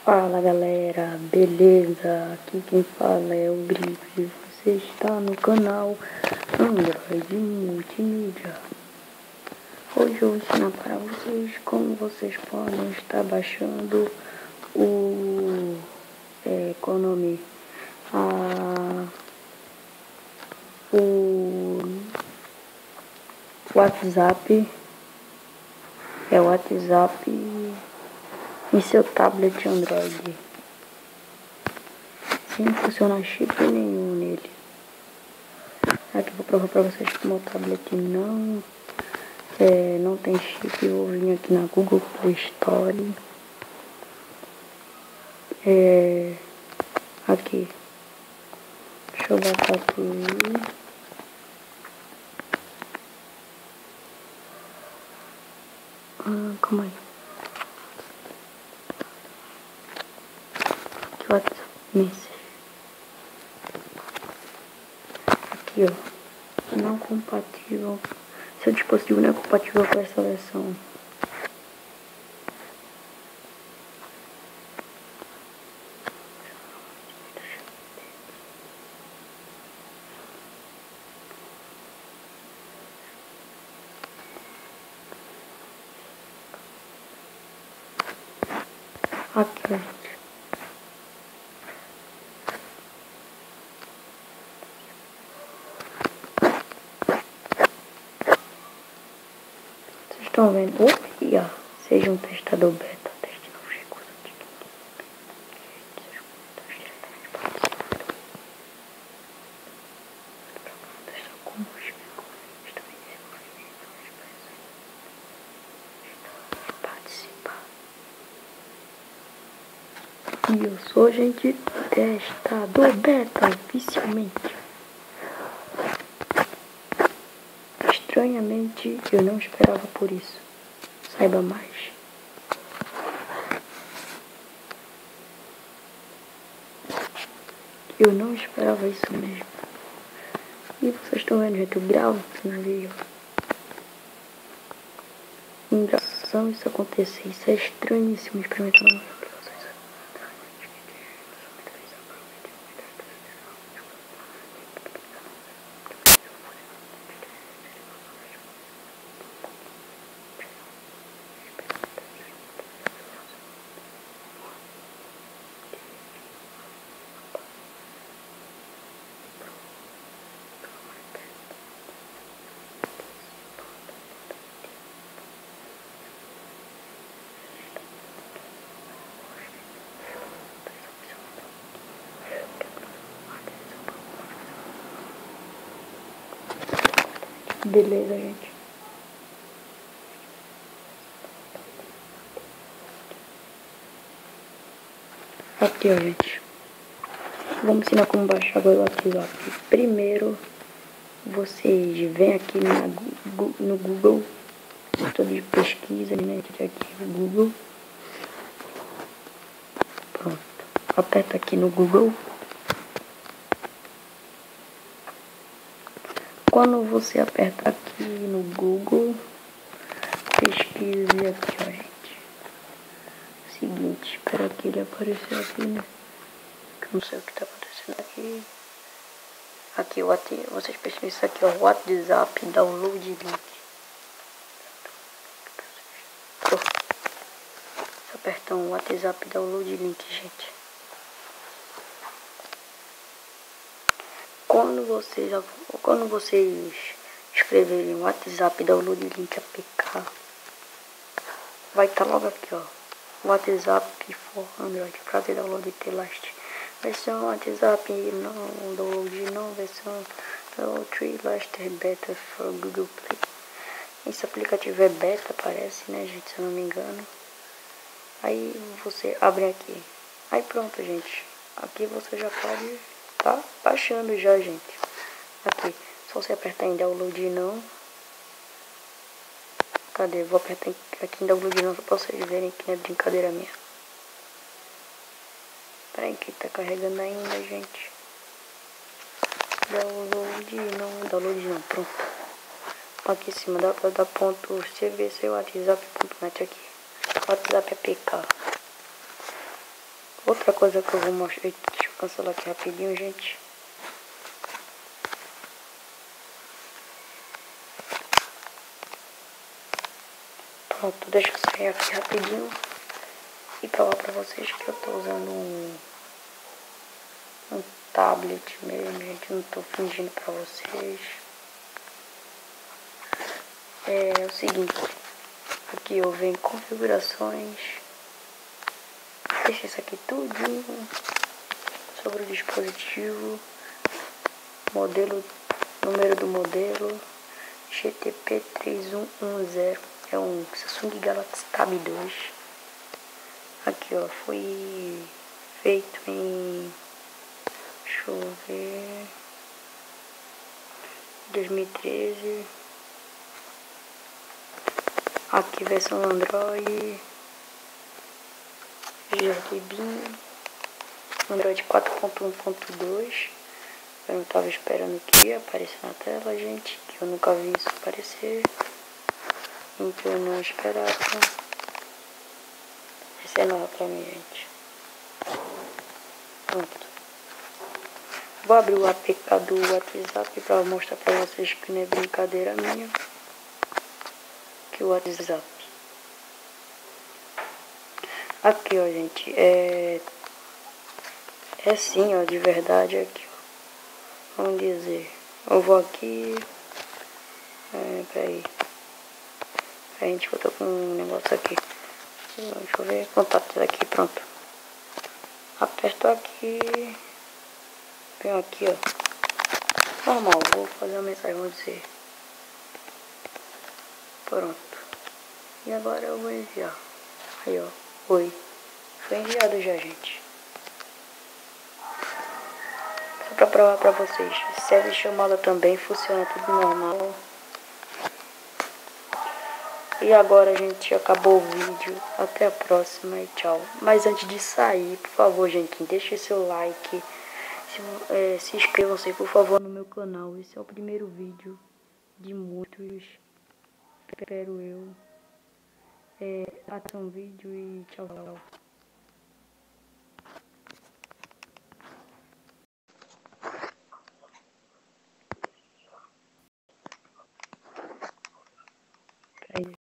Fala galera, beleza? Aqui quem fala é o Grifo e você está no canal Android Multimídia. Hoje eu vou ensinar para vocês como vocês podem estar baixando o qual o nome? O WhatsApp. É o WhatsApp em seu tablet Android. Sem funcionar chip nenhum nele. Aqui eu vou provar pra vocês que o meu tablet não tem chip. Eu vou vir aqui na Google Play Store. Aqui. Deixa eu botar aqui. Calma aí. Aqui o WhatsApp Message. Aqui ó. Não compatível. Seu dispositivo não é compatível com essa versão. Aqui, gente. Vocês estão vendo? Aqui, ó. Seja um testador beta. Teste novos recursos. E eu sou gente testador beta oficialmente. Estranhamente, eu não esperava por isso. Saiba mais. Eu não esperava isso mesmo. E vocês estão vendo, gente, o grau no vídeo. Engraçado isso acontecer. Isso é estranhíssimo experimentando. Beleza, gente. Aqui, ó, gente. Vamos ensinar como baixar agora o WhatsApp. Primeiro, vocês vêm aqui no Google, todo de pesquisa, né? Aqui no Google. Pronto. Aperta aqui no Google. Quando você aperta aqui no Google, pesquise aqui, ó, gente. Seguinte, espera que ele apareceu aqui, né? Que eu não sei o que tá acontecendo aqui. Aqui, vocês pesquisam isso aqui, ó, WhatsApp Download Link. Apertam o WhatsApp Download Link, gente. Quando vocês escreverem WhatsApp Download Link APK, vai estar logo aqui, ó. WhatsApp for Android, prazer download the last versão WhatsApp não download não versão 3 last beta for Google Play. Esse aplicativo é beta, parece, né, gente, se eu não me engano. Aí você abre aqui. Aí pronto, gente. Aqui você já pode tá baixando já, gente. Aqui, só você apertar em download não. Cadê? Vou apertar aqui em download não, só pra vocês verem que não é brincadeira minha. Pera aí que tá carregando ainda, gente. Download não, pronto. Aqui em cima da ponto cvc WhatsApp.net aqui. WhatsApp APK. Outra coisa que eu vou mostrar, deixa eu cancelar aqui rapidinho, gente. Pronto, deixa eu sair aqui rapidinho e provar pra vocês que eu tô usando um tablet mesmo, gente. Não tô fingindo pra vocês. É o seguinte, aqui eu venho configurações. Deixa isso aqui tudinho sobre o dispositivo, modelo, número do modelo, GTP 3110, é um Samsung Galaxy Tab 2. Aqui ó, foi feito em, deixa eu ver, 2013. Aqui versão Android, Jardim, Android 4.1.2. Eu não tava esperando que ia aparecer na tela, gente, que eu nunca vi isso aparecer, então eu não esperava. Isso é nova pra mim, gente. Pronto. Vou abrir o APK do WhatsApp pra mostrar pra vocês que não é brincadeira minha. Que o WhatsApp. Aqui, ó, gente, é sim, ó, de verdade aqui, ó. Vamos dizer, eu vou aqui, peraí, a gente botou com um negócio aqui, deixa eu ver, contatos aqui, pronto. Aperto aqui, venho aqui, ó, normal, vou fazer uma mensagem, vou dizer, pronto. E agora eu vou enviar, aí ó, oi, foi enviado já, gente. Só pra provar pra vocês, serve chamada também, funciona tudo normal. E agora, gente, acabou o vídeo. Até a próxima e tchau. Mas antes de sair, por favor, gente, deixe seu like. Se inscrevam-se, por favor, no meu canal. Esse é o primeiro vídeo de muitos. Espero eu. Até um vídeo e tchau.